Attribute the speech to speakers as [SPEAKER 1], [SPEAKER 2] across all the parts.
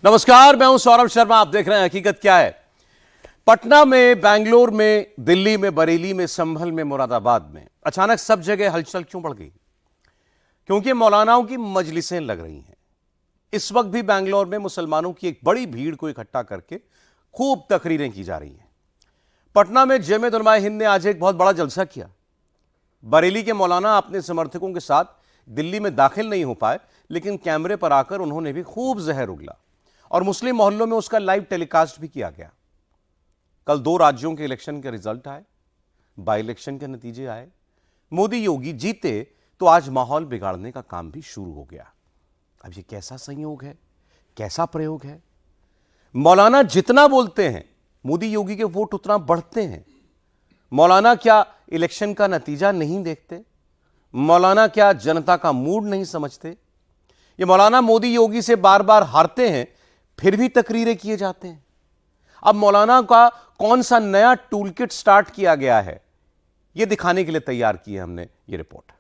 [SPEAKER 1] नमस्कार, मैं हूं सौरभ शर्मा। आप देख रहे हैं हकीकत क्या है। पटना में, बेंगलोर में, दिल्ली में, बरेली में, संभल में, मुरादाबाद में अचानक सब जगह हलचल क्यों बढ़ गई? क्योंकि मौलानाओं की मजलिसें लग रही हैं। इस वक्त भी बेंगलोर में मुसलमानों की एक बड़ी भीड़ को इकट्ठा करके खूब तकरीरें की जा रही हैं। पटना में जमीयत उलमा हिंद ने आज एक बहुत बड़ा जलसा किया। बरेली के मौलाना अपने समर्थकों के साथ दिल्ली में दाखिल नहीं हो पाए, लेकिन कैमरे पर आकर उन्होंने भी खूब जहर उगला और मुस्लिम मोहल्लों में उसका लाइव टेलीकास्ट भी किया गया। कल 2 राज्यों के इलेक्शन के रिजल्ट आए, बाई इलेक्शन के नतीजे आए। मोदी योगी जीते तो आज माहौल बिगाड़ने का काम भी शुरू हो गया। अब ये कैसा संयोग है, कैसा प्रयोग है? मौलाना जितना बोलते हैं मोदी योगी के वोट उतना बढ़ते हैं। मौलाना क्या इलेक्शन का नतीजा नहीं देखते? मौलाना क्या जनता का मूड नहीं समझते? ये मौलाना मोदी योगी से बार बार हारते हैं, फिर भी तकरीरें किए जाते हैं। अब मौलाना का कौन सा नया टूलकिट स्टार्ट किया गया है, यह दिखाने के लिए तैयार की है हमने ये रिपोर्ट।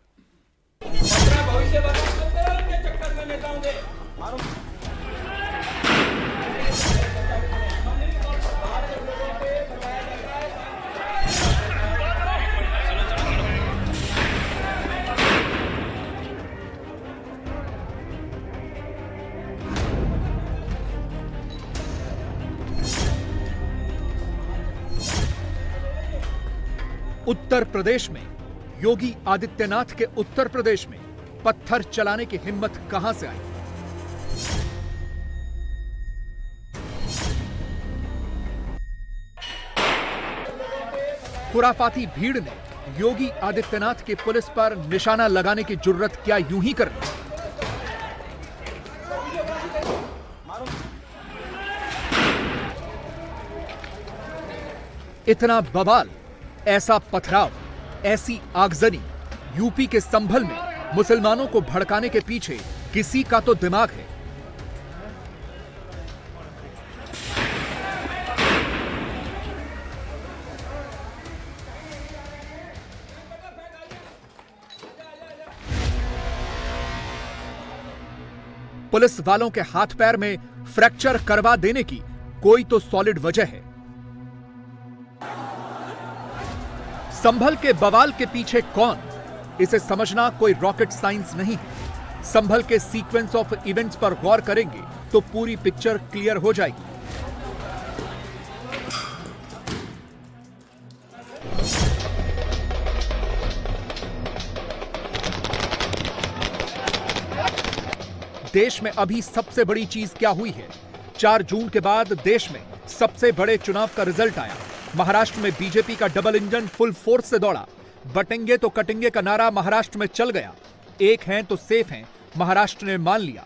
[SPEAKER 2] उत्तर प्रदेश में योगी आदित्यनाथ के उत्तर प्रदेश में पत्थर चलाने की हिम्मत कहां से आई? खुराफाती भीड़ ने योगी आदित्यनाथ की पुलिस पर निशाना लगाने की जुर्रत क्या यूं ही कर ली? इतना बवाल, ऐसा पथराव, ऐसी आगजनी यूपी के संभल में मुसलमानों को भड़काने के पीछे किसी का तो दिमाग है। पुलिस वालों के हाथ पैर में फ्रैक्चर करवा देने की कोई तो सॉलिड वजह है। संभल के बवाल के पीछे कौन, इसे समझना कोई रॉकेट साइंस नहीं है। संभल के सीक्वेंस ऑफ इवेंट्स पर गौर करेंगे तो पूरी पिक्चर क्लियर हो जाएगी। देश में अभी सबसे बड़ी चीज क्या हुई है? 4 जून के बाद देश में सबसे बड़े चुनाव का रिजल्ट आया। महाराष्ट्र में बीजेपी का डबल इंजन फुल फोर्स से दौड़ा। बटेंगे तो कटेंगे का नारा महाराष्ट्र में चल गया। एक हैं तो सेफ हैं, महाराष्ट्र ने मान लिया।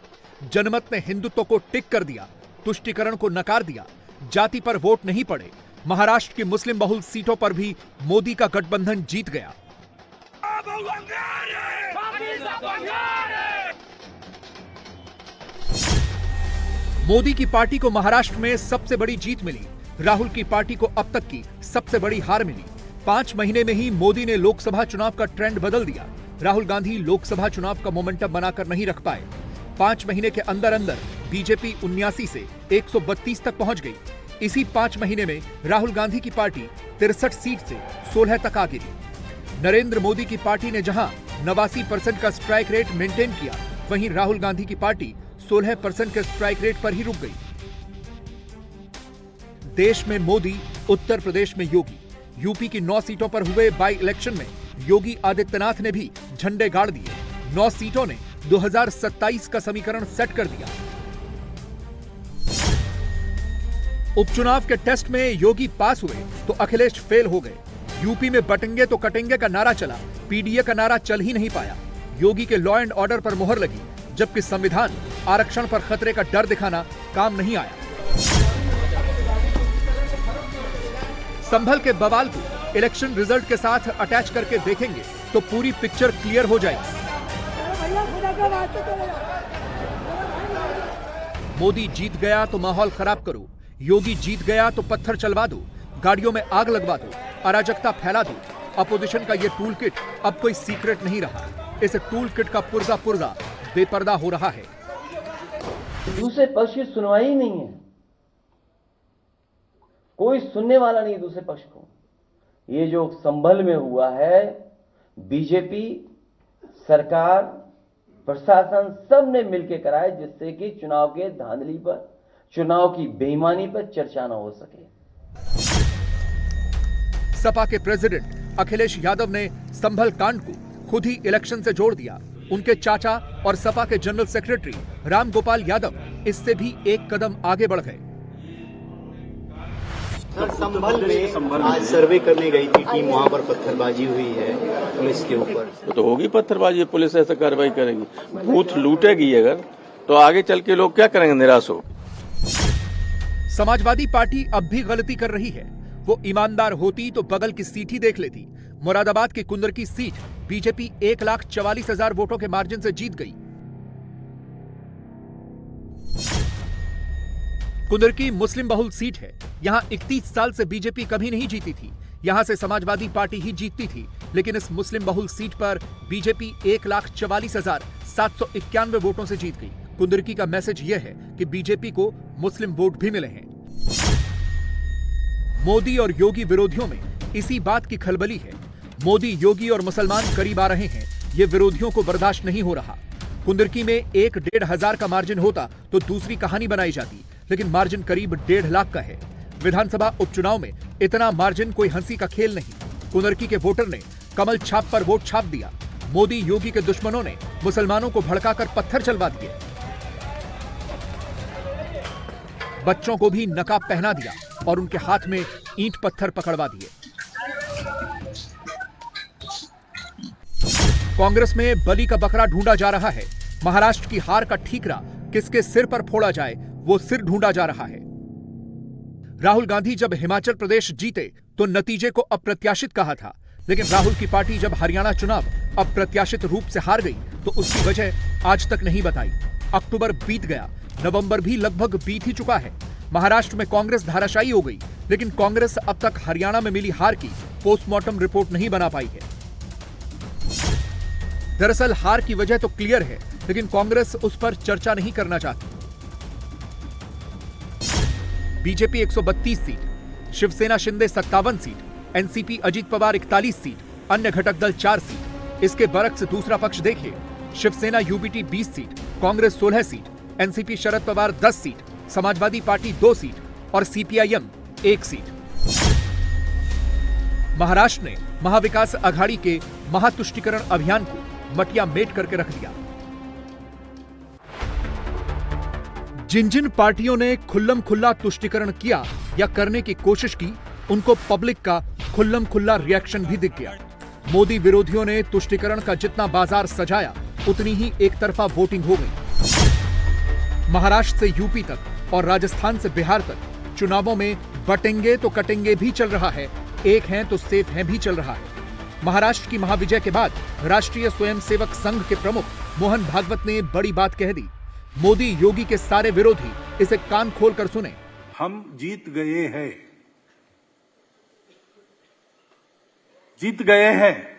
[SPEAKER 2] जनमत ने हिंदुत्व को टिक कर दिया, तुष्टीकरण को नकार दिया। जाति पर वोट नहीं पड़े। महाराष्ट्र की मुस्लिम बहुल सीटों पर भी मोदी का गठबंधन जीत गया। मोदी की पार्टी को महाराष्ट्र में सबसे बड़ी जीत मिली। राहुल की पार्टी को अब तक की सबसे बड़ी हार मिली। 5 महीने में ही मोदी ने लोकसभा चुनाव का ट्रेंड बदल दिया। राहुल गांधी लोकसभा चुनाव का मोमेंटम बनाकर नहीं रख पाए। 5 महीने के अंदर अंदर बीजेपी 79 से 132 तक पहुंच गई। इसी 5 महीने में राहुल गांधी की पार्टी 63 सीट से 16 तक आ गिरी। नरेंद्र मोदी की पार्टी ने जहां 89% का स्ट्राइक रेट मेंटेन किया, वहीं राहुल गांधी की पार्टी 16% के स्ट्राइक रेट पर ही रुक गई। देश में मोदी, उत्तर प्रदेश में योगी। यूपी की 9 सीटों पर हुए बाई इलेक्शन में योगी आदित्यनाथ ने भी झंडे गाड़ दिए। 9 सीटों ने 2027 का समीकरण सेट कर दिया। उपचुनाव के टेस्ट में योगी पास हुए तो अखिलेश फेल हो गए। यूपी में बटेंगे तो कटेंगे का नारा चला, पीडीए का नारा चल ही नहीं पाया। योगी के लॉ एंड ऑर्डर पर मोहर लगी, जबकि संविधान आरक्षण पर खतरे का डर दिखाना काम नहीं आया। संभल के बवाल को इलेक्शन रिजल्ट के साथ अटैच करके देखेंगे तो पूरी पिक्चर क्लियर हो जाएगी। मोदी जीत गया तो माहौल खराब करो, योगी जीत गया तो पत्थर चलवा दो, गाड़ियों में आग लगवा दो, अराजकता फैला दो। अपोजिशन का ये टूल किट अब कोई सीक्रेट नहीं रहा। इस टूल किट का पुर्जा बेपर्दा हो रहा है।
[SPEAKER 3] दूसरे पक्ष की सुनवाई ही नहीं है, कोई सुनने वाला नहीं दूसरे पक्ष को। ये जो संभल में हुआ है, बीजेपी सरकार प्रशासन सब ने मिलकर कराया, जिससे कि चुनाव के धांधली पर, चुनाव की बेईमानी पर चर्चा न हो सके।
[SPEAKER 2] सपा के प्रेसिडेंट अखिलेश यादव ने संभल कांड को खुद ही इलेक्शन से जोड़ दिया। उनके चाचा और सपा के जनरल सेक्रेटरी राम गोपाल यादव इससे भी एक कदम आगे बढ़ गए।
[SPEAKER 4] सर, संभल में आज सर्वे करने गई थी टीम, वहां पर पत्थरबाजी हुई है पुलिस के ऊपर।
[SPEAKER 5] तो होगी पत्थरबाजी, पुलिस ऐसा कार्रवाई करेगी, बूथ लूटेगी अगर, तो आगे चल के लोग क्या करेंगे, निराश हो।
[SPEAKER 2] समाजवादी पार्टी अब भी गलती कर रही है। वो ईमानदार होती तो बगल की सीट ही देख लेती। मुरादाबाद की कुंदर की सीट बीजेपी 1,44,000 वोटों के मार्जिन से जीत गई। कुंदर की मुस्लिम बहुल सीट है। यहां 31 साल से बीजेपी कभी नहीं जीती थी। यहां से समाजवादी पार्टी ही जीतती थी, लेकिन इस मुस्लिम बहुल सीट पर बीजेपी 1,44,791 वोटों से जीत गई। कुंदरकी का मैसेज यह है कि बीजेपी को मुस्लिम वोट भी मिले हैं। मोदी और योगी विरोधियों में इसी बात की खलबली है। मोदी, योगी और मुसलमान करीब आ रहे हैं। ये विरोधियों को बर्दाश्त नहीं हो रहा। कुंदरकी में 1-1.5 हजार का मार्जिन होता तो दूसरी कहानी बनाई जाती, लेकिन मार्जिन करीब 1.5 लाख का है। विधानसभा उपचुनाव में इतना मार्जिन कोई हंसी का खेल नहीं। कुंदरकी के वोटर ने कमल छाप पर वोट छाप दिया। मोदी योगी के दुश्मनों ने मुसलमानों को भड़काकर पत्थर चलवा दिए। बच्चों को भी नकाब पहना दिया और उनके हाथ में ईंट पत्थर पकड़वा दिए। कांग्रेस में बलि का बकरा ढूंढा जा रहा है। महाराष्ट्र की हार का ठीकरा किसके सिर पर फोड़ा जाए, वो सिर ढूंढा जा रहा है। राहुल गांधी जब हिमाचल प्रदेश जीते तो नतीजे को अप्रत्याशित कहा था, लेकिन राहुल की पार्टी जब हरियाणा चुनाव अप्रत्याशित रूप से हार गई तो उसकी वजह आज तक नहीं बताई। अक्टूबर बीत गया, नवंबर भी लगभग बीत ही चुका है। महाराष्ट्र में कांग्रेस धाराशायी हो गई, लेकिन कांग्रेस अब तक हरियाणा में मिली हार की पोस्टमार्टम रिपोर्ट नहीं बना पाई है। दरअसल हार की वजह तो क्लियर है, लेकिन कांग्रेस उस पर चर्चा नहीं करना चाहती। BJP 132 seat, Shiv Sena Shinde 57 seat, NCP Ajit Pawar 41 seat, अन्य घटक दल 4 सीट। इसके बरक्स दूसरा पक्ष देखिए। Shiv Sena UBT 20 seat, Congress 16 seat, NCP Sharad Pawar 10 seat, Samajwadi party 2 seat और सीपीआईएम 1 सीट। महाराष्ट्र ने महाविकास अघाड़ी के महातुष्टिकरण अभियान को मटिया मेट करके रख दिया। जिन जिन पार्टियों ने खुल्लम खुल्ला तुष्टिकरण किया या करने की कोशिश की, उनको पब्लिक का खुल्लम खुल्ला रिएक्शन भी दिख गया। मोदी विरोधियों ने तुष्टिकरण का जितना बाजार सजाया, उतनी ही एक तरफा वोटिंग हो गई। महाराष्ट्र से यूपी तक और राजस्थान से बिहार तक चुनावों में बटेंगे तो कटेंगे भी चल रहा है, एक हैं तो सेफ हैं भी चल रहा है। महाराष्ट्र की महाविजय के बाद राष्ट्रीय स्वयंसेवक संघ के प्रमुख मोहन भागवत ने बड़ी बात कह दी। मोदी योगी के सारे विरोधी इसे कान खोलकर सुने।
[SPEAKER 6] हम जीत गए हैं, जीत गए हैं।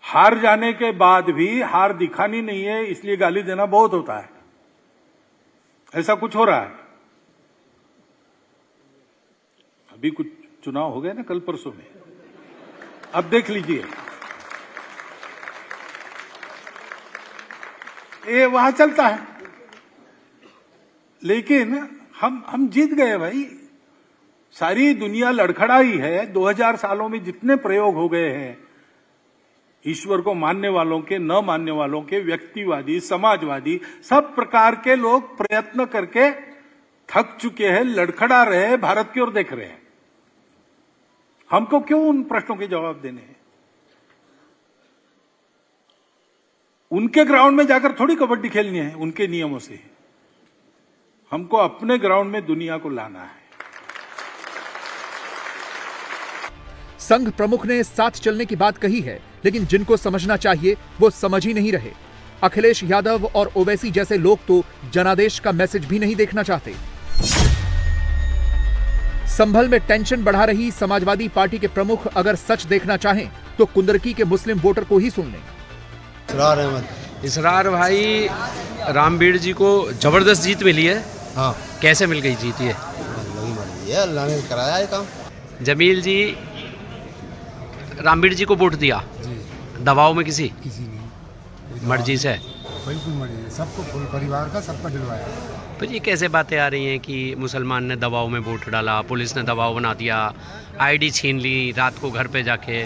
[SPEAKER 6] हार जाने के बाद भी हार दिखानी नहीं है, इसलिए गाली देना बहुत होता है। ऐसा कुछ हो रहा है। अभी कुछ चुनाव हो गए ना कल परसों में, अब देख लीजिए, ये वहां चलता है। लेकिन हम जीत गए भाई। सारी दुनिया लड़खड़ाई है। 2000 सालों में जितने प्रयोग हो गए हैं, ईश्वर को मानने वालों के, न मानने वालों के, व्यक्तिवादी, समाजवादी, सब प्रकार के लोग प्रयत्न करके थक चुके हैं, लड़खड़ा रहे हैं, भारत की ओर देख रहे हैं। हमको क्यों उन प्रश्नों के जवाब देने हैं? उनके ग्राउंड में जाकर थोड़ी कबड्डी खेलनी है उनके नियमों से। हमको अपने ग्राउंड में दुनिया को लाना है।
[SPEAKER 2] संघ प्रमुख ने साथ चलने की बात कही है, लेकिन जिनको समझना चाहिए वो समझ ही नहीं रहे। अखिलेश यादव और ओवैसी जैसे लोग तो जनादेश का मैसेज भी नहीं देखना चाहते। संभल में टेंशन बढ़ा रही समाजवादी पार्टी के प्रमुख अगर सच देखना चाहें तो कुंदरकी के मुस्लिम वोटर को ही सुन लें।
[SPEAKER 7] इसरार अहमद इसरार भाई, रामवीर जी को जबरदस्त जीत मिली है।
[SPEAKER 8] हाँ,
[SPEAKER 7] कैसे मिल गई जीत ये?
[SPEAKER 8] वही मर्जी है, अल्लाह ने कराया ये काम।
[SPEAKER 7] जमील जी, रामवीर जी को वोट दिया दबाव में किसी
[SPEAKER 8] नहीं,
[SPEAKER 7] मर्जी से?
[SPEAKER 8] बिल्कुल मर्जी है, सबको फुल परिवार का सबका दिलवाया।
[SPEAKER 7] तो ये कैसे बातें आ रही हैं कि मुसलमान ने दबाव में वोट डाला, पुलिस ने दबाव बना दिया, आईडी छीन ली, रात को घर पे जाके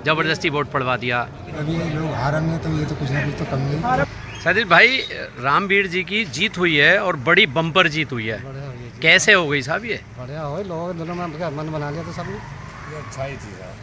[SPEAKER 7] जबरदस्ती वोट पड़वा दिया?
[SPEAKER 8] अभी ये लोग हारेंगे तो ये तो कुछ ना कुछ तो कम नहीं।
[SPEAKER 7] साजिद भाई, रामवीर जी की जीत हुई है और बड़ी बम्पर जीत हुई है,
[SPEAKER 8] बढ़िया हो गई,
[SPEAKER 7] कैसे हो गई साहब ये?
[SPEAKER 8] बढ़िया हो, लोगों के दिलों में मन बना लिया तो सबने। ये अच्छा ही चीज़ है,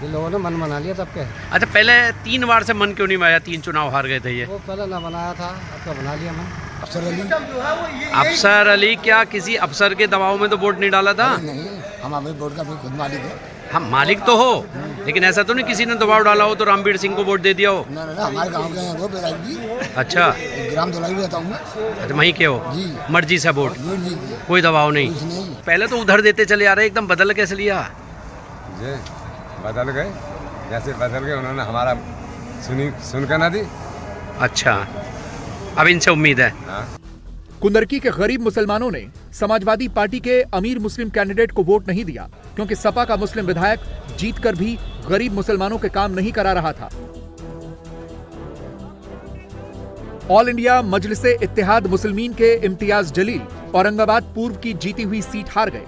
[SPEAKER 8] ये लोगों ने मन बना लिया तब के।
[SPEAKER 7] अच्छा, पहले 3 बार से मन क्यों नहीं बनाया? 3 चुनाव हार गए थे ये।
[SPEAKER 8] वो पहले ना बनाया था, अब तो बना लिया मन।
[SPEAKER 7] अफसर अली, क्या किसी अफसर के दबाव में तो वोट नहीं डाला था?
[SPEAKER 8] नहीं, हम अपने वोट का खुद मालिक है।
[SPEAKER 7] हम मालिक तो हो, लेकिन ऐसा तो नहीं किसी ने दबाव डाला हो तो रामवीर सिंह को वोट दे दिया हो?
[SPEAKER 8] ना हमारे गांव के हैं वो बेराई जी।
[SPEAKER 7] अच्छा,
[SPEAKER 8] ग्राम धुलाई रहता हूँ मैं।
[SPEAKER 7] अच्छा, वहीं के हो
[SPEAKER 8] जी,
[SPEAKER 7] मर्जी से वोट,
[SPEAKER 8] जी,
[SPEAKER 7] कोई दबाव नहीं?
[SPEAKER 8] कुछ नहीं।
[SPEAKER 7] पहले तो उधर देते चले आ रहे, एकदम बदल कैसे लिया?
[SPEAKER 9] जी, बदल गए, जैसे बदल गए उन्होंने हमारा सुनकर ना दी।
[SPEAKER 7] अच्छा, अब इनसे उम्मीद है।
[SPEAKER 9] हाँ।
[SPEAKER 2] कुंदरकी के गरीब मुसलमानों ने समाजवादी पार्टी के अमीर मुस्लिम कैंडिडेट को वोट नहीं दिया क्योंकि सपा का मुस्लिम विधायक जीतकर भी गरीब मुसलमानों के काम नहीं करा रहा था। ऑल इंडिया मजलिसे इत्तेहाद मुस्लिमीन के इम्तियाज जलील औरंगाबाद पूर्व की जीती हुई सीट हार गए।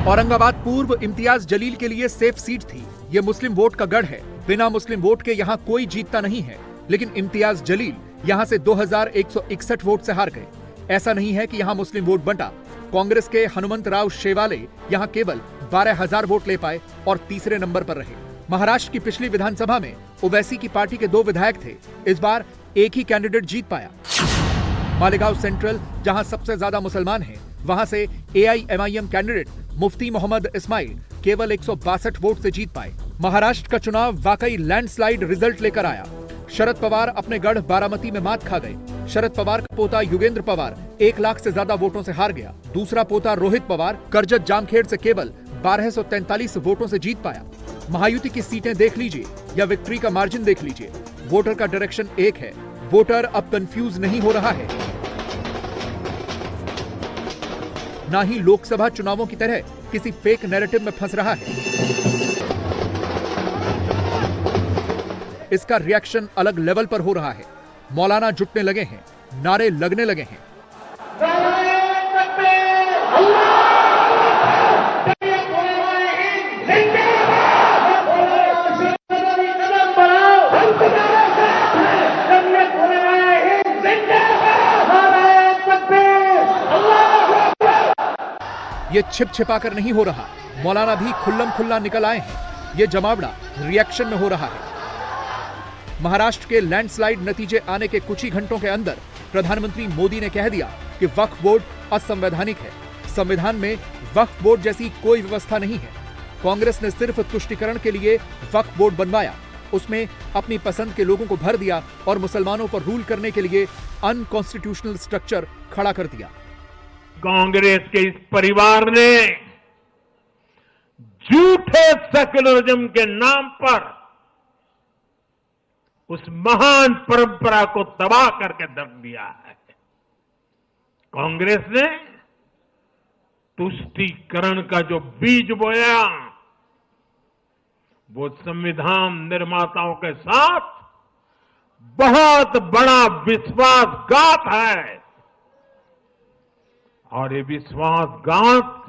[SPEAKER 2] औरंगाबाद पूर्व इम्तियाज जलील के लिए सेफ सीट थी। यह मुस्लिम वोट का गढ़ है, बिना मुस्लिम वोट के यहां कोई जीतता नहीं है, लेकिन इम्तियाज जलील यहां से 2161 वोट से हार गए। ऐसा नहीं है कि यहां मुस्लिम वोट बंटा। कांग्रेस के हनुमंत राव शेवाले यहां केवल 12,000 वोट ले पाए और तीसरे नंबर पर रहे। महाराष्ट्र की पिछली विधानसभा में ओवैसी की पार्टी के 2 विधायक थे, इस बार एक ही कैंडिडेट जीत पाया। मालेगांव सेंट्रल, जहां सबसे ज्यादा मुसलमान हैं, वहां से AIMIM कैंडिडेट मुफ्ती मोहम्मद इस्माइल केवल 162 वोट से जीत पाए। महाराष्ट्र का चुनाव वाकई लैंडस्लाइड रिजल्ट लेकर आया। शरद पवार अपने गढ़ बारामती में मात खा गए। शरद पवार का पोता युगेंद्र पवार 1 लाख से ज्यादा वोटों से हार गया। दूसरा पोता रोहित पवार करजत जामखेड़ से केवल 1243 वोटों से जीत पाया। महायुति की सीटें देख लीजिए या विक्ट्री का मार्जिन देख लीजिए, वोटर का डायरेक्शन एक है। वोटर अब कंफ्यूज नहीं हो रहा है, ना ही लोकसभा चुनावों की तरह किसी फेक नैरेटिव में फंस रहा है। इसका रिएक्शन अलग लेवल पर हो रहा है। मौलाना जुटने लगे हैं, नारे लगने लगे हैं। ये छिप छिपाकर नहीं हो रहा, मौलाना भी खुल्लम खुल्ला निकल आए हैं। ये जमावड़ा रिएक्शन में हो रहा है। महाराष्ट्र के लैंडस्लाइड नतीजे आने के कुछ ही घंटों के अंदर प्रधानमंत्री मोदी ने कह दिया कि वक्फ बोर्ड असंवैधानिक है। संविधान में वक्फ बोर्ड जैसी कोई व्यवस्था नहीं है। कांग्रेस ने सिर्फ तुष्टीकरण के लिए वक्फ बोर्ड बनवाया, उसमें अपनी पसंद के लोगों को भर दिया और मुसलमानों पर रूल करने के लिए अनकॉन्स्टिट्यूशनल स्ट्रक्चर खड़ा कर दिया।
[SPEAKER 10] कांग्रेस के इस परिवार ने झूठे सेक्युलरिज्म के नाम पर उस महान परंपरा को तबाह करके रख दिया है। कांग्रेस ने तुष्टीकरण का जो बीज बोया, वो संविधान निर्माताओं के साथ बहुत बड़ा विश्वासघात है। और ये विश्वासघात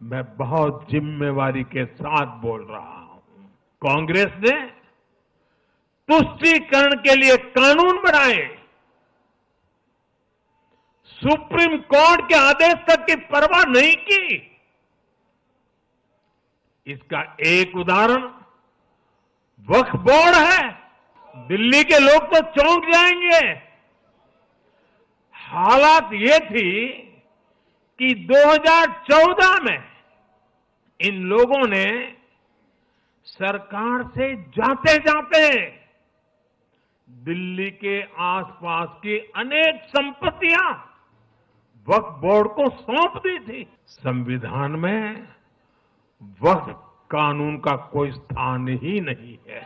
[SPEAKER 10] मैं बहुत जिम्मेवारी के साथ बोल रहा हूं। कांग्रेस ने तुष्टीकरण के लिए कानून बनाए, सुप्रीम कोर्ट के आदेश तक की परवाह नहीं की। इसका एक उदाहरण वक्फ बोर्ड है। दिल्ली के लोग तो चौंक जाएंगे। हालात ये थी कि 2014 में इन लोगों ने सरकार से जाते जाते दिल्ली के आसपास की अनेक संपत्तियां वक्फ बोर्ड को सौंप दी थी। संविधान में वक्फ कानून का कोई स्थान ही नहीं है।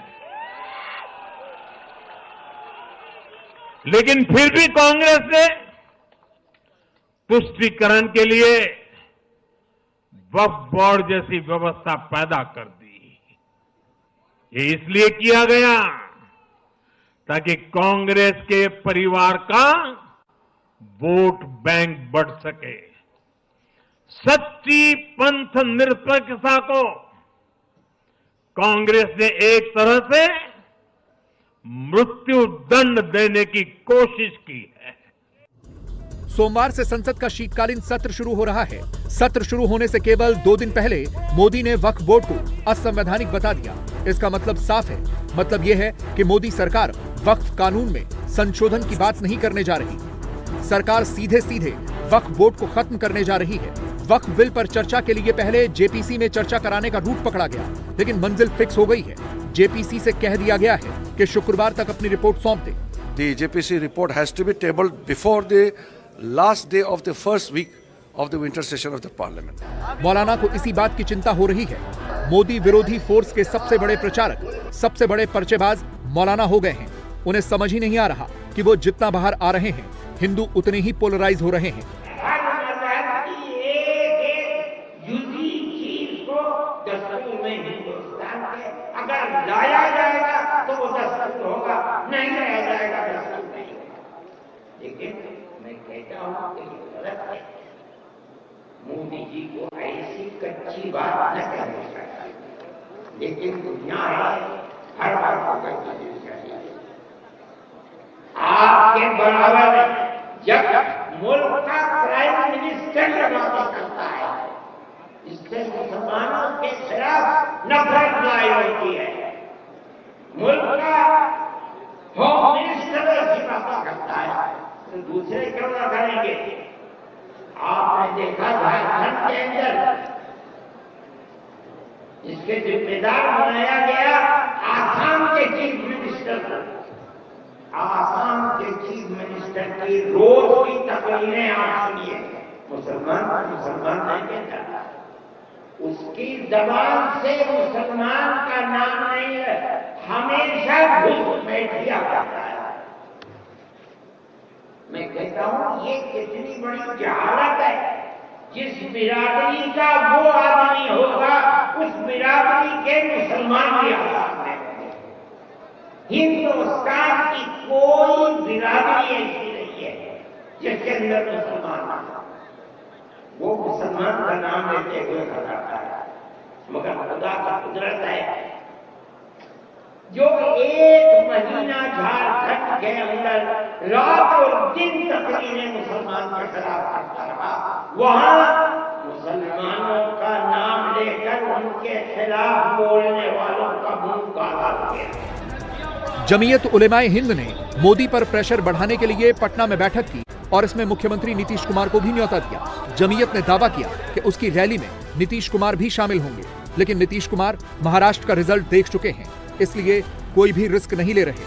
[SPEAKER 10] लेकिन फिर भी कांग्रेस ने तुष्टीकरण के लिए वक्फ बोर्ड जैसी व्यवस्था पैदा कर दी। ये इसलिए किया गया ताकि कांग्रेस के परिवार का वोट बैंक बढ़ सके। सच्ची पंथ निरपेक्षता को कांग्रेस ने एक तरह से मृत्यु दंड देने की कोशिश की है।
[SPEAKER 2] सोमवार से संसद का शीतकालीन सत्र शुरू हो रहा है। सत्र शुरू होने से केवल 2 दिन पहले मोदी ने वक्फ बोर्ड को असंवैधानिक बता दिया। इसका मतलब साफ है। मतलब यह है कि मोदी सरकार वक्फ कानून में संशोधन की बात नहीं करने जा रही। सरकार सीधे सीधे वक्फ बोर्ड को खत्म करने जा रही है। वक्फ बिल पर चर्चा के लिए पहले जेपीसी में चर्चा कराने का रूट पकड़ा गया, लेकिन मंजिल फिक्स हो गई है। जेपीसी से कह दिया गया है कि शुक्रवार तक अपनी रिपोर्ट सौंप दे।
[SPEAKER 11] The JPC report has to be tabled before the last day of the first week of the winter session of the parliament.
[SPEAKER 2] मौलाना को इसी बात की चिंता हो रही है। मोदी विरोधी फोर्स के सबसे बड़े प्रचारक, सबसे बड़े पर्चेबाज मौलाना हो गए हैं। उन्हें समझ ही नहीं आ रहा कि वो जितना बाहर आ रहे हैं, हिंदू उतने ही पोलराइज हो रहे हैं।
[SPEAKER 12] अगर लाया जाएगा तो वो दस्तूर होगा, नहीं लाया जाएगा दस्तूर नहीं। लेकिन मैं कहता हूं कि गलत है। मोदी जी को ऐसी कच्ची बात न करनी चाहिए, लेकिन दुनिया है, हर बात को कच्ची देनी चाहिए। आपके बराबर जब मुल्क का प्राइम मिनिस्टर बात करता है, इससे मुसलमानों के खिलाफ नफरत लाई होती है। मुल्क का होम मिनिस्टर ऐसी बात करता है तो दूसरे क्यों ना करेंगे। आपने देखा झारखंड के अंदर इसके जिम्मेदार बनाया गया आसाम के चीफ मिनिस्टर को। आसाम के चीफ मिनिस्टर की रोज की तकरीरें आप सुनिए। मुसलमान नहीं कहता, उसकी जबान से मुसलमान का नाम नहीं है, हमेशा घुसपैठिया करता है। मैं कहता हूं ये कितनी बड़ी जहालत है। जिस बिरादरी का वो आदमी होगा, उस बिरादरी के मुसलमान भी आजाद है। हिंदुस्तान की कोई बिरादरी ऐसी नहीं है जिसके अंदर मुसलमान ना, वो मुसलमान का नाम लेते हुए खड़ा है। मगर खुदा का कुदरत है जो 1 महीना झारखंड के अंदर रात और दिन तकरीरें मुसलमान के खिलाफ करता रहा, वहां मुसलमानों का नाम लेकर उनके खिलाफ बोलने वालों का मुंह काला हो गया।
[SPEAKER 2] जमीयत उलेमाए हिंद ने मोदी पर प्रेशर बढ़ाने के लिए पटना में बैठक की और इसमें मुख्यमंत्री नीतीश कुमार को भी न्योता दिया। जमीयत ने दावा किया कि उसकी रैली में नीतीश कुमार भी शामिल होंगे, लेकिन नीतीश कुमार महाराष्ट्र का रिजल्ट देख चुके हैं, इसलिए कोई भी रिस्क नहीं ले रहे।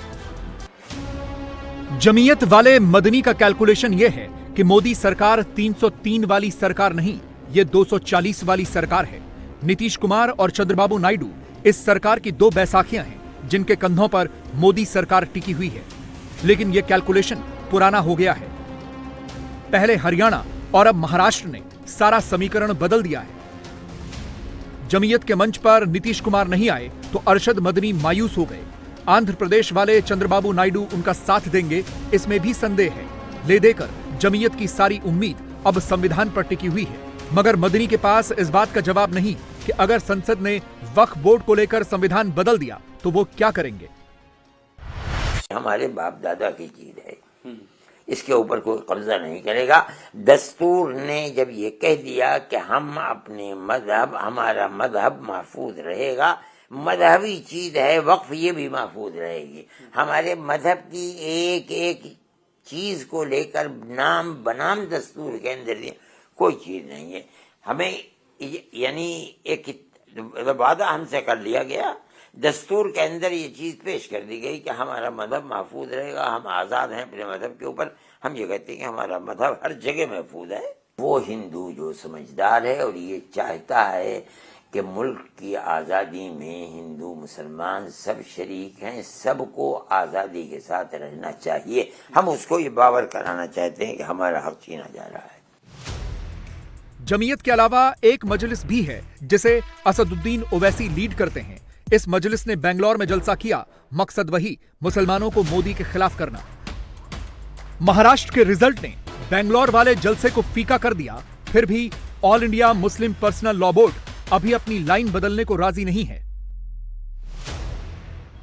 [SPEAKER 2] जमीयत वाले मदनी का कैलकुलेशन यह है कि मोदी सरकार 303 वाली सरकार नहीं, ये 240 वाली सरकार है। नीतीश कुमार और चंद्रबाबू नायडू इस सरकार की 2 बैसाखियां हैं जिनके कंधों पर मोदी सरकार टिकी हुई है। लेकिन यह कैलकुलेशन पुराना हो गया है। पहले हरियाणा और अब महाराष्ट्र ने सारा समीकरण बदल दिया है। जमीयत के मंच पर नीतीश कुमार नहीं आए तो अरशद मदनी मायूस हो गए। आंध्र प्रदेश वाले चंद्रबाबू नायडू उनका साथ देंगे, इसमें भी संदेह है। ले देकर जमीयत की सारी उम्मीद अब संविधान पर टिकी हुई है। मगर मदनी के पास इस बात का जवाब नहीं कि अगर संसद ने वक्फ बोर्ड को लेकर संविधान बदल दिया तो वो क्या करेंगे।
[SPEAKER 13] हमारे बाप दादा की चीज है, इसके ऊपर कोई कब्जा नहीं करेगा। दस्तूर ने जब ये कह दिया कि हम अपने मजहब, हमारा मजहब महफूज रहेगा, मजहबी चीज है, वक्फ ये भी महफूज रहेगी। हमारे मजहब की एक एक चीज को लेकर नाम बनाम दस्तूर के अंदर कोई चीज नहीं है। हमें यानी एक वादा हमसे कर लिया गया, दस्तूर के अंदर ये चीज पेश कर दी गई कि हमारा मजहब महफूज रहेगा, हम आज़ाद हैं अपने मजहब के ऊपर। हम ये कहते हैं कि हमारा मजहब हर जगह महफूज है। वो हिंदू जो समझदार है और ये चाहता है कि मुल्क की आज़ादी में हिंदू मुसलमान सब शरीक हैं, सबको आज़ादी के साथ रहना चाहिए। हम उसको ये बावर कराना चाहते हैं कि हमारा हक छीना जा रहा है।
[SPEAKER 2] जमीयत के अलावा एक मजलिस भी है जिसे असदुद्दीन ओवैसी लीड करते हैं। इस मजलिस ने बेंगलौर में जलसा किया, मकसद वही, मुसलमानों को मोदी के खिलाफ करना। महाराष्ट्र के रिजल्ट ने बेंगलौर वाले जलसे को फीका कर दिया। फिर भी all India Muslim personal law board अभी अपनी लाइन बदलने को राजी नहीं है।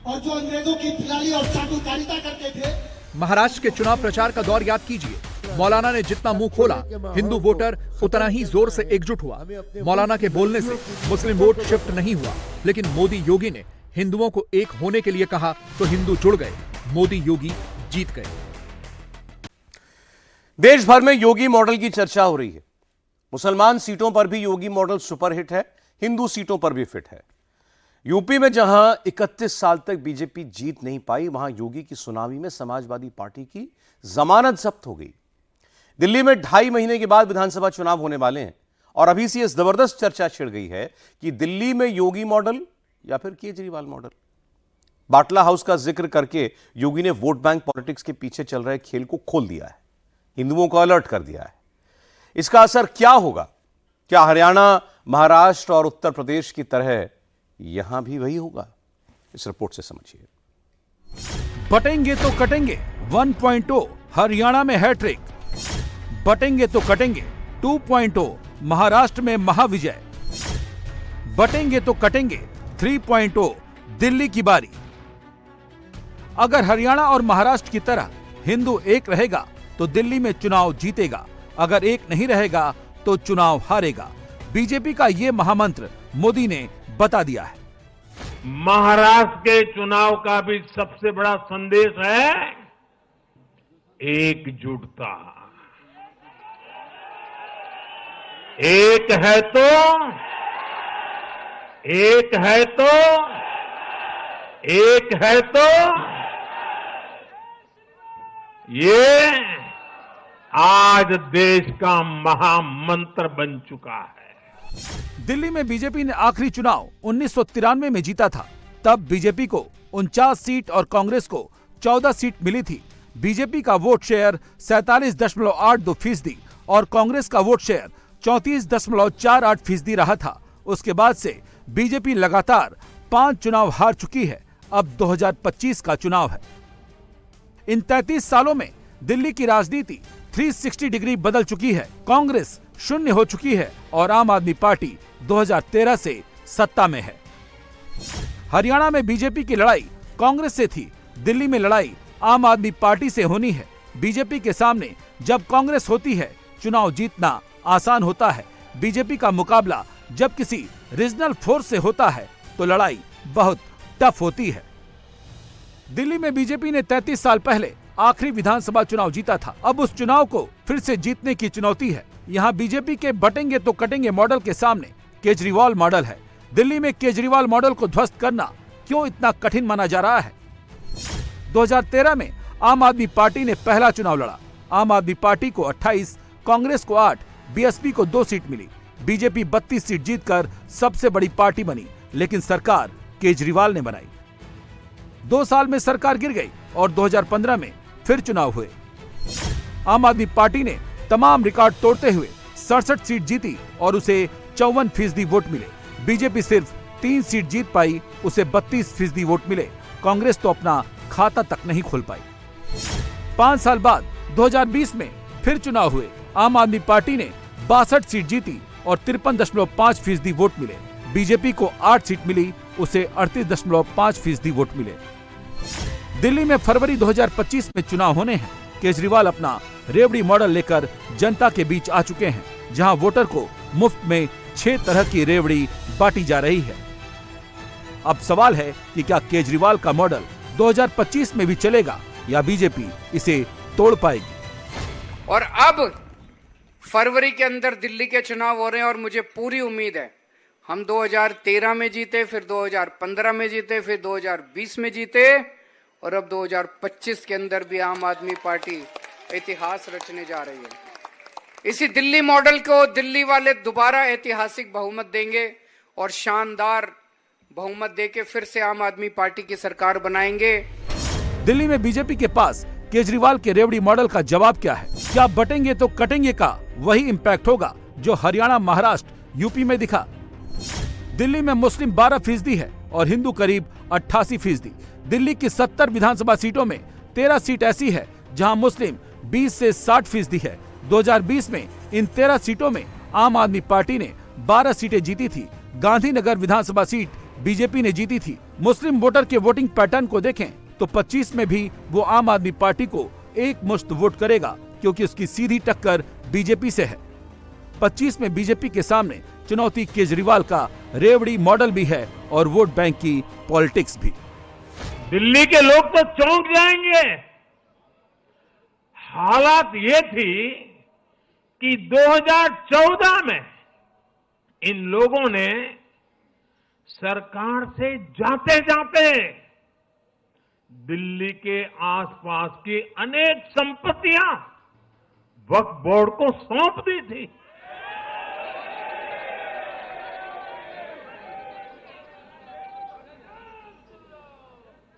[SPEAKER 14] और जो अंग्रेजों की फिलहाली और चाटुकारिता करते थे।
[SPEAKER 2] महाराष्ट्र के चुनाव प्रचार का दौर याद कीजिए। मौलाना ने जितना मुंह खोला, हिंदू वोटर उतना ही जोर से एकजुट हुआ। मौलाना के बोलने से मुस्लिम वोट शिफ्ट नहीं हुआ, लेकिन मोदी योगी ने हिंदुओं को एक होने के लिए कहा तो हिंदू जुड़ गए। मोदी योगी जीत गए।
[SPEAKER 1] देश भर में योगी मॉडल की चर्चा हो रही है। मुसलमान सीटों पर भी योगी मॉडल सुपरहिट है, हिंदू सीटों पर भी फिट है। यूपी में जहां 31 साल तक बीजेपी जीत नहीं पाई, वहां योगी की सुनामी में समाजवादी पार्टी की जमानत जब्त हो गई। दिल्ली में 2.5 महीने के बाद विधानसभा चुनाव होने वाले हैं और अभी से यह जबरदस्त चर्चा छिड़ गई है कि दिल्ली में योगी मॉडल या फिर केजरीवाल मॉडल। बाटला हाउस का जिक्र करके योगी ने वोट बैंक पॉलिटिक्स के पीछे चल रहे खेल को खोल दिया है, हिंदुओं को अलर्ट कर दिया है। इसका असर क्या होगा? क्या हरियाणा, महाराष्ट्र और उत्तर प्रदेश की तरह यहां भी वही होगा? इस रिपोर्ट से समझिए।
[SPEAKER 2] बटेंगे तो कटेंगे 1.0 हरियाणा में हैट्रिक। बटेंगे तो कटेंगे 2.0 महाराष्ट्र में महाविजय। बटेंगे तो कटेंगे 3.0 दिल्ली की बारी। अगर हरियाणा और महाराष्ट्र की तरह हिंदू एक रहेगा तो दिल्ली में चुनाव जीतेगा, अगर एक नहीं रहेगा तो चुनाव हारेगा। बीजेपी का ये महामंत्र मोदी ने बता दिया है।
[SPEAKER 10] महाराष्ट्र के चुनाव का भी सबसे बड़ा संदेश है एकजुटता। एक है तो एक है तो एक है तो ये आज देश का महामंत्र बन चुका है।
[SPEAKER 2] दिल्ली में बीजेपी ने आखिरी चुनाव 1993 में जीता था। तब बीजेपी को 49 सीट और कांग्रेस को 14 सीट मिली थी। बीजेपी का वोट शेयर 47.82% और कांग्रेस का वोट शेयर 34.48% रहा था। उसके बाद से बीजेपी लगातार 5 चुनाव हार चुकी है। अब 2025 का चुनाव है। इन 33 सालों में दिल्ली की राजनीति 360 डिग्री बदल चुकी है। कांग्रेस शून्य हो चुकी है और आम आदमी पार्टी 2013 से सत्ता में है। हरियाणा में बीजेपी की लड़ाई कांग्रेस से थी, दिल्ली में लड़ाई आम आदमी पार्टी से होनी है। बीजेपी के सामने जब कांग्रेस होती है, चुनाव जीतना आसान होता है। बीजेपी का मुकाबला जब किसी रीजनल फोर्स से होता है तो लड़ाई बहुत टफ होती है। दिल्ली में बीजेपी ने 33 साल पहले आखिरी विधानसभा चुनाव जीता था। अब उस चुनाव को फिर से जीतने की चुनौती है। यहाँ बीजेपी के बटेंगे तो कटेंगे मॉडल के सामने केजरीवाल मॉडल है। दिल्ली में केजरीवाल मॉडल को ध्वस्त करना क्यों इतना कठिन माना जा रहा है? 2013 में आम आदमी पार्टी ने पहला चुनाव लड़ा। आम आदमी पार्टी को 28, कांग्रेस को 8, बीएसपी को 2 सीट मिली। बीजेपी 32 सीट जीतकर सबसे बड़ी पार्टी बनी, लेकिन सरकार केजरीवाल ने बनाई। 2 साल में सरकार गिर गई और 2015 में फिर चुनाव हुए। आम आदमी पार्टी ने तमाम रिकॉर्ड तोड़ते हुए 67 सीट जीती और उसे 54% वोट मिले। बीजेपी सिर्फ 3 सीट जीत पाई, उसे 32% वोट मिले। कांग्रेस तो अपना खाता तक नहीं खोल पाई। 5 साल बाद 2020 में फिर चुनाव हुए। आम आदमी पार्टी ने 62 सीट जीती और 53.5% वोट मिले। बीजेपी को 8 सीट मिली, उसे 38.5% वोट मिले। दिल्ली में फरवरी 2025 में चुनाव होने हैं। केजरीवाल अपना रेवड़ी मॉडल लेकर जनता के बीच आ चुके हैं, जहां वोटर को मुफ्त में 6 तरह की रेवड़ी बांटी जा रही है। अब सवाल है कि क्या केजरीवाल का मॉडल 2025 में भी चलेगा या बीजेपी इसे तोड़ पाएगी?
[SPEAKER 15] और अब फरवरी के अंदर दिल्ली के चुनाव हो रहे हैं और मुझे पूरी उम्मीद है हम 2013 में जीते, फिर 2015 में जीते, फिर 2020 में जीते और अब 2025 के अंदर भी आम आदमी पार्टी इतिहास रचने जा रही है। इसी दिल्ली मॉडल को दिल्ली वाले दोबारा ऐतिहासिक बहुमत देंगे और शानदार बहुमत देके फिर से आम आदमी पार्टी की सरकार बनाएंगे।
[SPEAKER 2] दिल्ली में बीजेपी के पास केजरीवाल के रेवड़ी मॉडल का जवाब क्या है? क्या बटेंगे तो कटेंगे का वही इम्पैक्ट होगा जो हरियाणा, महाराष्ट्र, यूपी में दिखा? दिल्ली में मुस्लिम 12% है और हिंदू करीब 88%। दिल्ली की 70 विधानसभा सीटों में 13 सीट ऐसी है जहां मुस्लिम 20 से 60% है। 2020 में इन 13 सीटों में आम आदमी पार्टी ने 12 सीटें जीती थी। गांधीनगर विधानसभा सीट बीजेपी ने जीती थी। मुस्लिम वोटर के वोटिंग पैटर्न को देखें तो 25 में भी वो आम आदमी पार्टी को एक मुश्त वोट करेगा क्योंकि उसकी सीधी टक्कर बीजेपी से है। 25 में बीजेपी के सामने चुनौती केजरीवाल का रेवड़ी मॉडल भी है और वोट बैंक की पॉलिटिक्स भी।
[SPEAKER 10] दिल्ली के लोग तो चौंक जाएंगे। हालात ये थी कि 2014 में इन लोगों ने सरकार से जाते जाते दिल्ली के आसपास की अनेक संपत्तियां वक्फ बोर्ड को सौंप दी थी।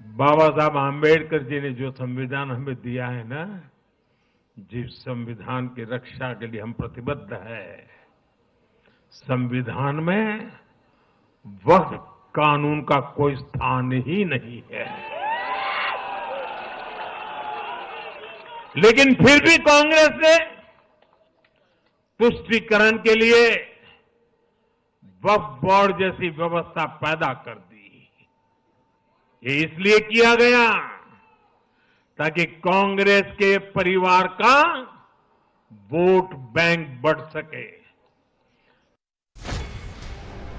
[SPEAKER 10] बाबा साहब आम्बेडकर जी ने जो संविधान हमें दिया है ना, जिस संविधान की रक्षा के लिए हम प्रतिबद्ध है, संविधान में वक्फ कानून का कोई स्थान ही नहीं है। लेकिन फिर भी कांग्रेस ने तुष्टीकरण के लिए वक्फ बोर्ड जैसी व्यवस्था पैदा कर दी। ये इसलिए किया गया ताकि कांग्रेस के परिवार का वोट बैंक बढ़ सके।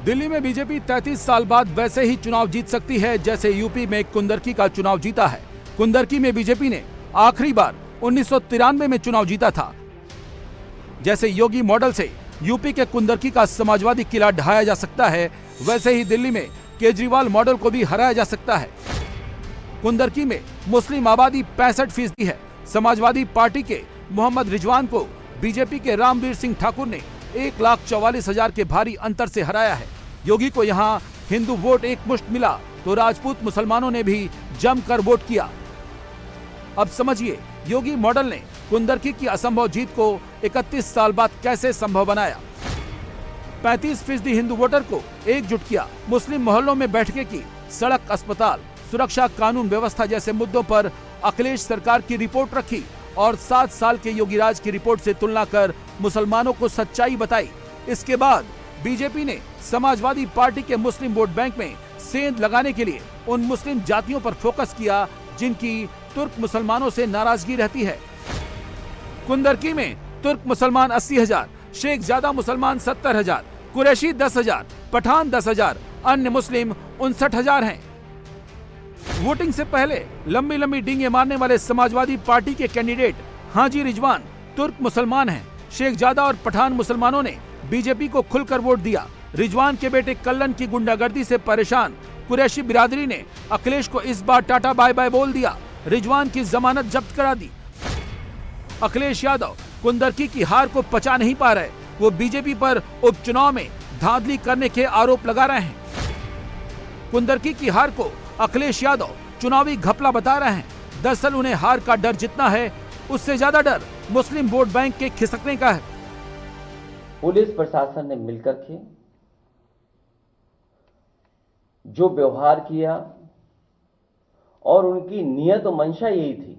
[SPEAKER 2] दिल्ली में बीजेपी 33 साल बाद वैसे ही चुनाव जीत सकती है जैसे यूपी में कुंदरकी का चुनाव जीता है। कुंदरकी में बीजेपी ने आखिरी बार 1993 में चुनाव जीता था। जैसे योगी मॉडल से यूपी के कुंदरकी का समाजवादी किला ढहाया जा सकता है, वैसे ही दिल्ली में केजरीवाल मॉडल को भी हराया जा सकता है। कुंदरकी में मुस्लिम आबादी 65% है। समाजवादी पार्टी के मोहम्मद रिजवान को बीजेपी के रामवीर सिंह ठाकुर ने 1,44,000 के भारी अंतर से हराया है। योगी को यहाँ हिंदू वोट एक मुश्त मिला तो राजपूत मुसलमानों ने भी जमकर वोट किया। अब समझिए योगी मॉडल ने कुंदरकी की असंभव जीत को 31 साल बाद कैसे संभव बनाया। 35% हिंदू वोटर को एकजुट किया। मुस्लिम मोहल्लों में बैठकें की। सड़क, अस्पताल, सुरक्षा, कानून व्यवस्था जैसे मुद्दों पर अखिलेश सरकार की रिपोर्ट रखी और 7 साल के योगी राज की रिपोर्ट से तुलना कर मुसलमानों को सच्चाई बताई। इसके बाद बीजेपी ने समाजवादी पार्टी के मुस्लिम वोट बैंक में सेंध लगाने के लिए उन मुस्लिम जातियों पर फोकस किया जिनकी तुर्क मुसलमानों से नाराजगी रहती है। कुंदरकी में तुर्क मुसलमान 80,000, शेख ज़ादा मुसलमान 70,000, कुरैशी 10,000, पठान 10,000, अन्य मुस्लिम 59,000 हैं। वोटिंग से पहले लंबी लंबी डींगे मारने वाले समाजवादी पार्टी के कैंडिडेट हाजी रिजवान तुर्क मुसलमान हैं। शेख ज़ादा और पठान मुसलमानों ने बीजेपी को खुलकर वोट दिया। रिजवान के बेटे कल्लन की गुंडागर्दी से परेशान कुरैशी बिरादरी ने अखिलेश को इस बार टाटा बाय बाय बोल दिया। रिजवान की जमानत जब्त करा दी। अखिलेश यादव कुंदरकी की हार को पचा नहीं पा रहे। वो बीजेपी पर उपचुनाव में धांधली करने के आरोप लगा रहे हैं। कुंदरकी की हार को अखिलेश यादव चुनावी घपला बता रहे हैं। दरअसल उन्हें हार का डर जितना है उससे ज्यादा डर मुस्लिम वोट बैंक के खिसकने का है।
[SPEAKER 3] पुलिस प्रशासन ने मिलकर के जो व्यवहार किया और उनकी नियत और मंशा यही थी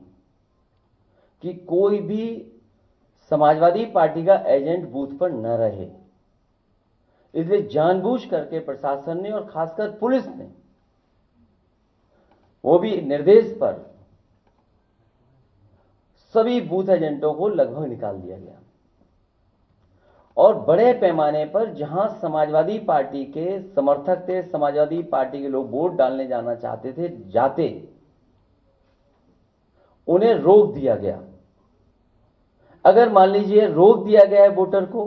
[SPEAKER 3] कि कोई भी समाजवादी पार्टी का एजेंट बूथ पर न रहे। इसलिए जानबूझ करके प्रशासन ने और खासकर पुलिस ने वो भी निर्देश पर सभी बूथ एजेंटों को लगभग निकाल दिया गया और बड़े पैमाने पर जहां समाजवादी पार्टी के समर्थक थे, समाजवादी पार्टी के लोग वोट डालने जाना चाहते थे, जाते उन्हें रोक दिया गया। अगर मान लीजिए रोक दिया गया है वोटर को,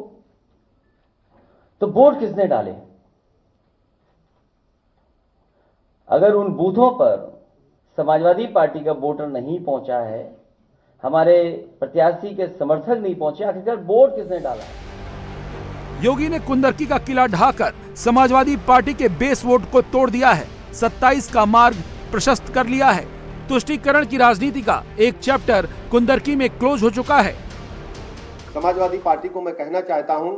[SPEAKER 3] तो वोट किसने डाले? अगर उन बूथों पर समाजवादी पार्टी का वोटर नहीं पहुंचा है, हमारे प्रत्याशी के समर्थक नहीं पहुंचे, आखिरकार वोट किसने डाला?
[SPEAKER 2] योगी ने कुंदरकी का किला ढाकर समाजवादी पार्टी के बेस वोट को तोड़ दिया है। 27 का मार्ग प्रशस्त कर लिया है। तुष्टीकरण की राजनीति का एक चैप्टर कुंदरकी में क्लोज हो चुका है।
[SPEAKER 16] समाजवादी पार्टी को मैं कहना चाहता हूं,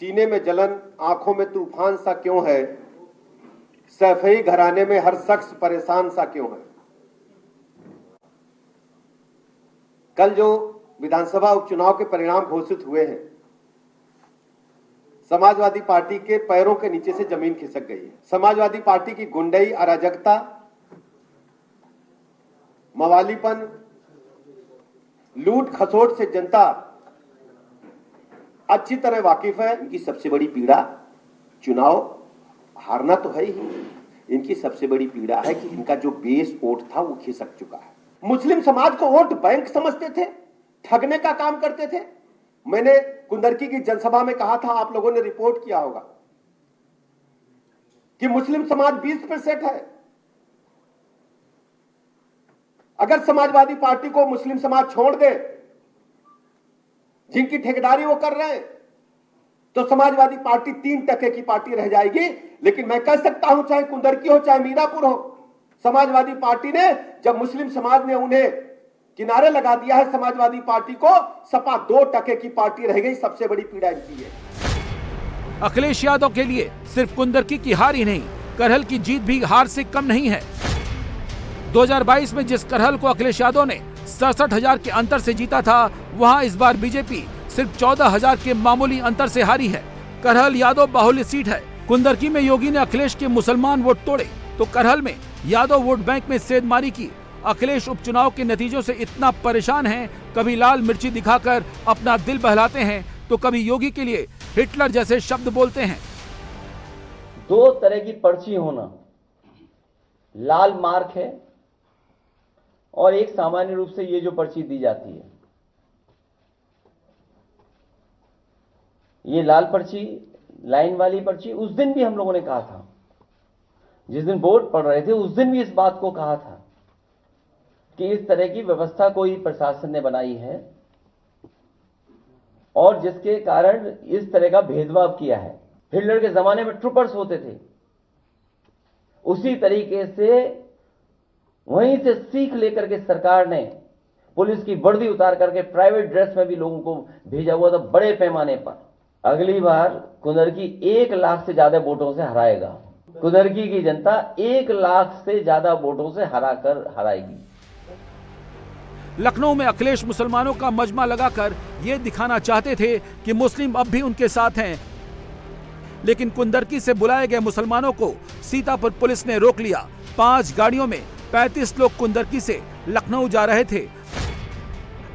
[SPEAKER 16] सीने में जलन, आंखों में तूफान सा क्यों है, सैफई घराने में हर शख्स परेशान सा क्यों है। कल जो विधानसभा उपचुनाव के परिणाम घोषित हुए हैं, समाजवादी पार्टी के पैरों के नीचे से जमीन खिसक गई है। समाजवादी पार्टी की गुंडई, अराजकता, मवालीपन, लूट खसोट से जनता अच्छी तरह वाकिफ है। इनकी सबसे बड़ी पीड़ा चुनाव हारना तो है ही, इनकी सबसे बड़ी पीड़ा है कि इनका जो बेस वोट था वो खिसक चुका है। मुस्लिम समाज को वोट बैंक समझते थे, ठगने का काम करते थे। मैंने कुंदरकी की जनसभा में कहा था, आप लोगों ने रिपोर्ट किया होगा कि मुस्लिम समाज 20% है। अगर समाजवादी पार्टी को मुस्लिम समाज छोड़ दे, जिनकी ठेकेदारी वो कर रहे हैं, तो समाजवादी पार्टी 3% की पार्टी रह जाएगी। लेकिन मैं कह सकता हूं, चाहे कुंदरकी हो चाहे मीनापुर हो, समाजवादी पार्टी ने जब मुस्लिम समाज ने उन्हें किनारे लगा दिया है, समाजवादी पार्टी को सपा 2% की पार्टी रह गई। सबसे बड़ी पीड़ा इनकी है।
[SPEAKER 2] अखिलेश यादव के लिए सिर्फ कुंदरकी की हार ही नहीं, करहल की जीत भी हार से कम नहीं है। 2022 में जिस करहल को अखिलेश यादव ने 67,000 के अंतर से जीता था, वहां इस बार बीजेपी सिर्फ 14,000 के मामूली अंतर से हारी है। करहल यादव बाहुल्य सीट है। कुंदरकी में योगी ने अखिलेश के मुसलमान वोट तोड़े, तो करहल में यादव वोट बैंक में सेंधमारी की। अखिलेश उपचुनाव के नतीजों से इतना परेशान हैं, कभी लाल मिर्ची दिखाकर अपना दिल बहलाते हैं, तो कभी योगी के लिए हिटलर जैसे शब्द बोलते हैं।
[SPEAKER 3] 2 तरह की पर्ची होना, लाल मार्क है और एक सामान्य रूप से ये जो पर्ची दी जाती है, ये लाल पर्ची, लाइन वाली पर्ची। उस दिन भी हम लोगों ने कहा था, जिस दिन वोट पड़ रहे थे, उस दिन भी इस बात को कहा था कि इस तरह की व्यवस्था कोई प्रशासन ने बनाई है और जिसके कारण इस तरह का भेदभाव किया है। हिटलर के जमाने में ट्रूपर्स होते थे, उसी तरीके से वहीं से सीख लेकर के सरकार ने पुलिस की वर्दी उतार करके प्राइवेट ड्रेस में भी लोगों को भेजा हुआ था, बड़े पैमाने पर। अगली बार कुंदरकी 1 लाख से ज्यादा वोटों से हराएगा। कुंदरकी की जनता 1 लाख से ज्यादा वोटों से हराएगी।
[SPEAKER 2] लखनऊ में अखिलेश मुसलमानों का मजमा लगाकर ये दिखाना चाहते थे कि मुस्लिम अब भी उनके साथ हैं, लेकिन कुंदरकी से बुलाए गए मुसलमानों को सीतापुर पुलिस ने रोक लिया। 5 गाड़ियों में 35 लोग कुंदरकी से लखनऊ जा रहे थे।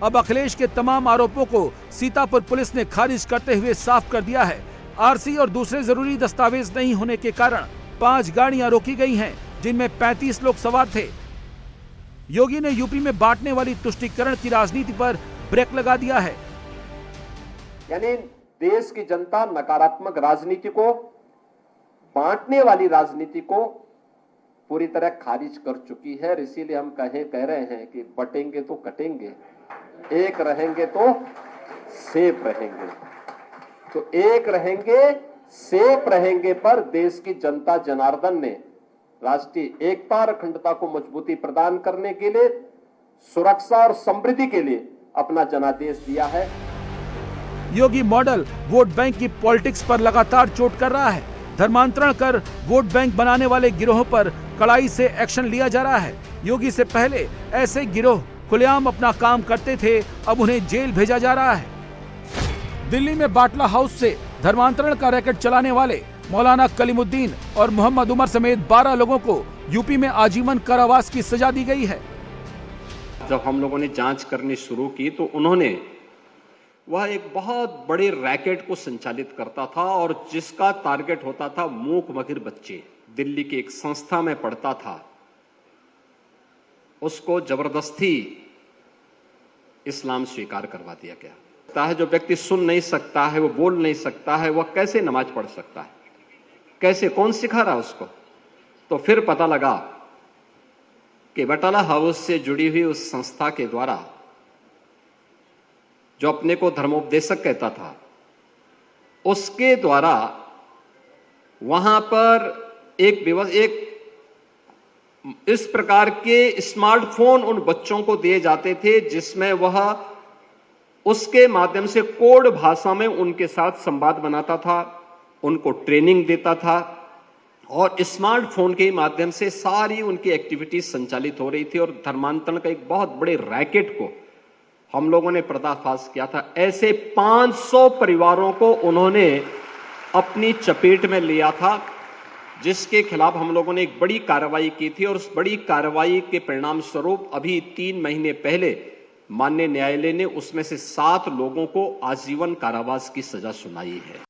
[SPEAKER 2] अब अखिलेश के तमाम आरोपों को सीतापुर पुलिस ने खारिज करते हुए साफ कर दिया है। आरसी और दूसरे जरूरी दस्तावेज नहीं होने के कारण 5 गाड़ियां रोकी गई हैं, जिनमें 35 लोग सवार थे। योगी ने यूपी में बांटने वाली तुष्टीकरण की राजनीति पर ब्रेक लगा दिया है।
[SPEAKER 16] यानी देश की जनता नकारात्मक राजनीति को, बांटने वाली राजनीति को पूरी तरह खारिज कर चुकी है। इसीलिए हम कह रहे हैं कि बटेंगे तो कटेंगे, एक रहेंगे तो सेफ रहेंगे। तो एक रहेंगे, सेफ रहेंगे पर देश की जनता जनार्दन ने राष्ट्रीय एकता और अखंडता को मजबूती प्रदान करने के लिए, सुरक्षा और समृद्धि के लिए अपना जनादेश दिया है।
[SPEAKER 2] योगी मॉडल वोट बैंक की पॉलिटिक्स पर लगातार चोट कर रहा है। धर्मांतरण कर वोट बैंक बनाने वाले गिरोहों पर कड़ाई से एक्शन लिया जा रहा है। योगी से पहले ऐसे गिरोह खुलेआम अपना काम करते थे, अब उन्हें जेल भेजा जा रहा है। दिल्ली में बाटला हाउस से धर्मांतरण का रैकेट चलाने वाले मौलाना कलीमुद्दीन और मोहम्मद उमर समेत 12 लोगों को यूपी में आजीवन कारावास की सजा दी गई है।
[SPEAKER 17] जब हम लोगों ने जांच करनी शुरू की तो उन्होंने वह एक बहुत बड़े रैकेट को संचालित करता था और जिसका टारगेट होता था मूक बधिर बच्चे। दिल्ली की एक संस्था में पढ़ता था, उसको जबरदस्ती इस्लाम स्वीकार करवा दिया गया। जो व्यक्ति सुन नहीं सकता है, वो बोल नहीं सकता है, वह कैसे नमाज पढ़ सकता है? कैसे, कौन सिखा रहा उसको? तो फिर पता लगा कि बटाला हाउस से जुड़ी हुई उस संस्था के द्वारा, जो अपने को धर्मोपदेशक कहता था, उसके द्वारा वहां पर एक इस प्रकार के स्मार्टफोन उन बच्चों को दिए जाते थे जिसमें वह उसके माध्यम से कोड भाषा में उनके साथ संवाद बनाता था, उनको ट्रेनिंग देता था और स्मार्टफोन के माध्यम से सारी उनकी एक्टिविटीज संचालित हो रही थी और धर्मांतरण का एक बहुत बड़े रैकेट को हम लोगों ने पर्दाफाश किया था। ऐसे 500 परिवारों को उन्होंने अपनी चपेट में लिया था, जिसके खिलाफ हम लोगों ने एक बड़ी कार्रवाई की थी और उस बड़ी कार्रवाई के परिणाम स्वरूप अभी 3 महीने पहले माननीय न्यायालय ने उसमें से 7 लोगों को आजीवन कारावास की सजा सुनाई है।